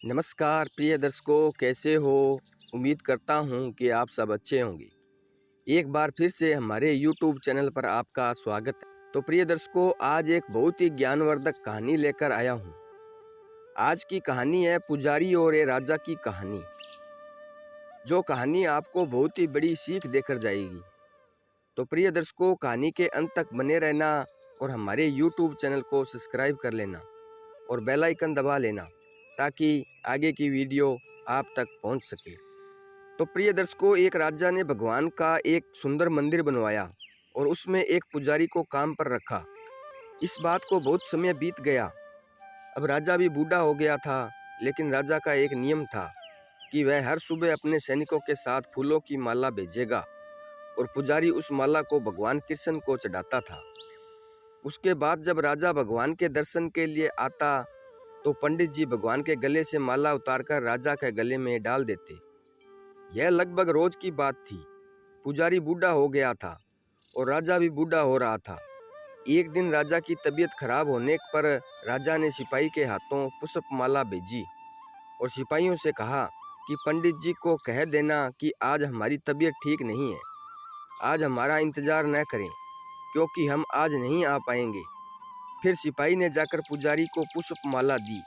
नमस्कार प्रिय दर्शकों, कैसे हो? उम्मीद करता हूँ कि आप सब अच्छे होंगे। एक बार फिर से हमारे YouTube चैनल पर आपका स्वागत है। तो प्रिय दर्शकों, आज एक बहुत ही ज्ञानवर्धक कहानी लेकर आया हूँ। आज की कहानी है पुजारी और एक राजा की कहानी, जो कहानी आपको बहुत ही बड़ी सीख देकर जाएगी। तो प्रिय दर्शकों, कहानी के अंत तक बने रहना और हमारे YouTube चैनल को सब्सक्राइब कर लेना और बेल आइकन दबा लेना, ताकि आगे की वीडियो आप तक पहुंच सके। तो प्रिय दर्शकों, एक राजा ने भगवान का एक सुंदर मंदिर बनवाया और उसमें एक पुजारी को काम पर रखा। इस बात को बहुत समय बीत गया। अब राजा भी बूढ़ा हो गया था, लेकिन राजा का एक नियम था कि वह हर सुबह अपने सैनिकों के साथ फूलों की माला भेजेगा और पुजारी उस माला को भगवान कृष्ण को चढ़ाता था। उसके बाद जब राजा भगवान के दर्शन के लिए आता तो पंडित जी भगवान के गले से माला उतारकर राजा के गले में डाल देते। यह लगभग रोज की बात थी। पुजारी बूढ़ा हो गया था और राजा भी बूढ़ा हो रहा था। एक दिन राजा की तबीयत खराब होने पर राजा ने सिपाही के हाथों पुष्प माला भेजी और सिपाहियों से कहा कि पंडित जी को कह देना कि आज हमारी तबीयत ठीक नहीं है, आज हमारा इंतजार न करें, क्योंकि हम आज नहीं आ पाएंगे। फिर सिपाही ने जाकर पुजारी को पुष्प माला दी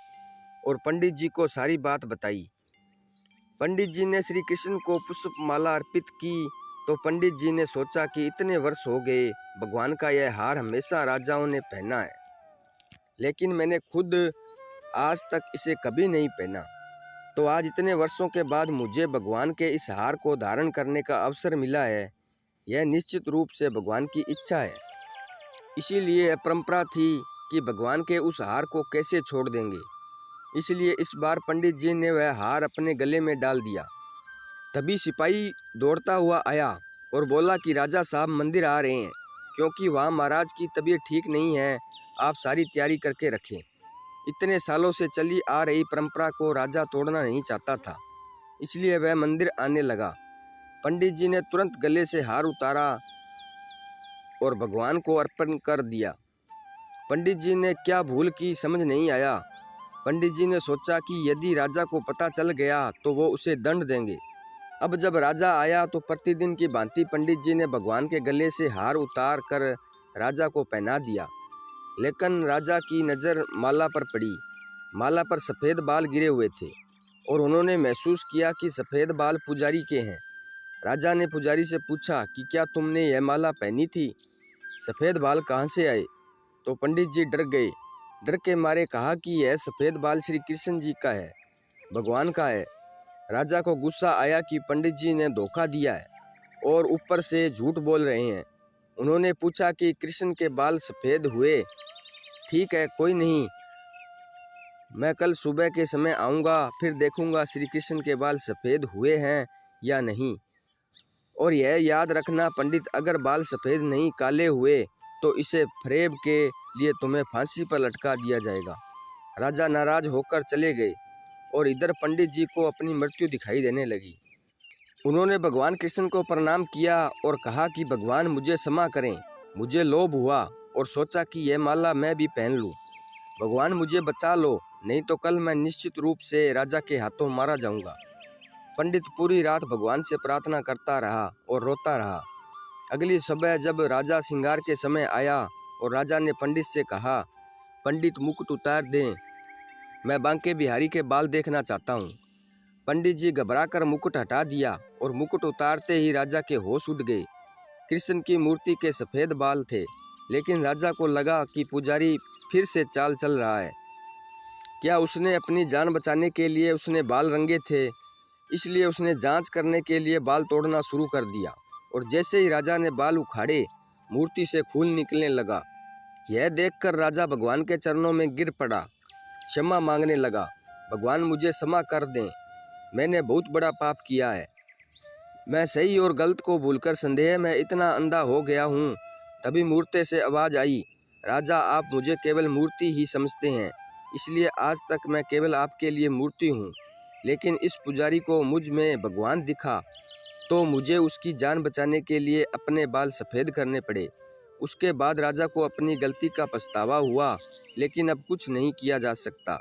और पंडित जी को सारी बात बताई। पंडित जी ने श्री कृष्ण को पुष्प माला अर्पित की तो पंडित जी ने सोचा कि इतने वर्ष हो गए, भगवान का यह हार हमेशा राजाओं ने पहना है, लेकिन मैंने खुद आज तक इसे कभी नहीं पहना। तो आज इतने वर्षों के बाद मुझे भगवान के इस हार को धारण करने का अवसर मिला है। यह निश्चित रूप से भगवान की इच्छा है, इसीलिए यह परंपरा थी कि भगवान के उस हार को कैसे छोड़ देंगे। इसलिए इस बार पंडित जी ने वह हार अपने गले में डाल दिया। तभी सिपाही दौड़ता हुआ आया और बोला कि राजा साहब मंदिर आ रहे हैं, क्योंकि वहाँ महाराज की तबीयत ठीक नहीं है, आप सारी तैयारी करके रखें। इतने सालों से चली आ रही परंपरा को राजा तोड़ना नहीं चाहता था, इसलिए वह मंदिर आने लगा। पंडित जी ने तुरंत गले से हार उतारा और भगवान को अर्पण कर दिया। पंडित जी ने क्या भूल की समझ नहीं आया। पंडित जी ने सोचा कि यदि राजा को पता चल गया तो वो उसे दंड देंगे। अब जब राजा आया तो प्रतिदिन की भांति पंडित जी ने भगवान के गले से हार उतार कर राजा को पहना दिया, लेकिन राजा की नज़र माला पर पड़ी। माला पर सफ़ेद बाल गिरे हुए थे और उन्होंने महसूस किया कि सफ़ेद बाल पुजारी के हैं। राजा ने पुजारी से पूछा कि क्या तुमने यह माला पहनी थी? सफ़ेद बाल कहाँ से आए? तो पंडित जी डर गए। डर के मारे कहा कि यह सफ़ेद बाल श्री कृष्ण जी का है, भगवान का है। राजा को गुस्सा आया कि पंडित जी ने धोखा दिया है और ऊपर से झूठ बोल रहे हैं। उन्होंने पूछा कि कृष्ण के बाल सफ़ेद हुए? ठीक है, कोई नहीं, मैं कल सुबह के समय आऊँगा, फिर देखूँगा श्री कृष्ण के बाल सफ़ेद हुए हैं या नहीं। और यह याद रखना पंडित, अगर बाल सफ़ेद नहीं काले हुए तो इसे फरेब के लिए तुम्हें फांसी पर लटका दिया जाएगा। राजा नाराज होकर चले गए और इधर पंडित जी को अपनी मृत्यु दिखाई देने लगी। उन्होंने भगवान कृष्ण को प्रणाम किया और कहा कि भगवान मुझे क्षमा करें, मुझे लोभ हुआ और सोचा कि यह माला मैं भी पहन लूं। भगवान मुझे बचा लो, नहीं तो कल मैं निश्चित रूप से राजा के हाथों मारा जाऊंगा। पंडित पूरी रात भगवान से प्रार्थना करता रहा और रोता रहा। अगली सुबह जब राजा श्रृंगार के समय आया और राजा ने पंडित से कहा, पंडित मुकुट उतार दें, मैं बांके बिहारी के बाल देखना चाहता हूँ। पंडित जी घबराकर मुकुट हटा दिया और मुकुट उतारते ही राजा के होश उड़ गए। कृष्ण की मूर्ति के सफ़ेद बाल थे, लेकिन राजा को लगा कि पुजारी फिर से चाल चल रहा है। क्या उसने अपनी जान बचाने के लिए उसने बाल रंगे थे? इसलिए उसने जांच करने के लिए बाल तोड़ना शुरू कर दिया और जैसे ही राजा ने बाल उखाड़े, मूर्ति से खून निकलने लगा। यह देखकर राजा भगवान के चरणों में गिर पड़ा, क्षमा मांगने लगा। भगवान मुझे क्षमा कर दें, मैंने बहुत बड़ा पाप किया है। मैं सही और गलत को भूलकर संदेह में इतना अंधा हो गया हूँ। तभी मूर्ति से आवाज़ आई, राजा आप मुझे केवल मूर्ति ही समझते हैं, इसलिए आज तक मैं केवल आपके लिए मूर्ति हूँ। लेकिन इस पुजारी को मुझ में भगवान दिखा तो मुझे उसकी जान बचाने के लिए अपने बाल सफ़ेद करने पड़े। उसके बाद राजा को अपनी गलती का पछतावा हुआ, लेकिन अब कुछ नहीं किया जा सकता।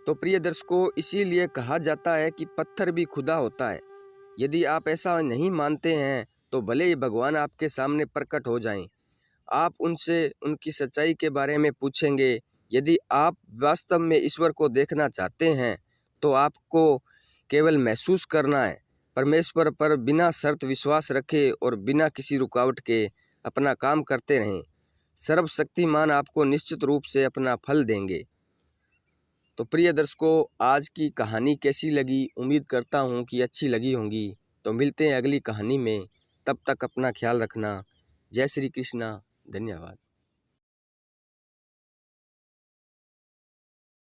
तो प्रिय दर्शकों, इसीलिए कहा जाता है कि पत्थर भी खुदा होता है। यदि आप ऐसा नहीं मानते हैं तो भले ही भगवान आपके सामने प्रकट हो जाएं, आप उनसे उनकी सच्चाई के बारे में पूछेंगे। यदि आप वास्तव में ईश्वर को देखना चाहते हैं तो आपको केवल महसूस करना है। परमेश्वर पर बिना शर्त विश्वास रखें और बिना किसी रुकावट के अपना काम करते रहें। सर्वशक्तिमान आपको निश्चित रूप से अपना फल देंगे। तो प्रिय दर्शकों, आज की कहानी कैसी लगी? उम्मीद करता हूँ कि अच्छी लगी होंगी। तो मिलते हैं अगली कहानी में, तब तक अपना ख्याल रखना। जय श्री कृष्णा। धन्यवाद।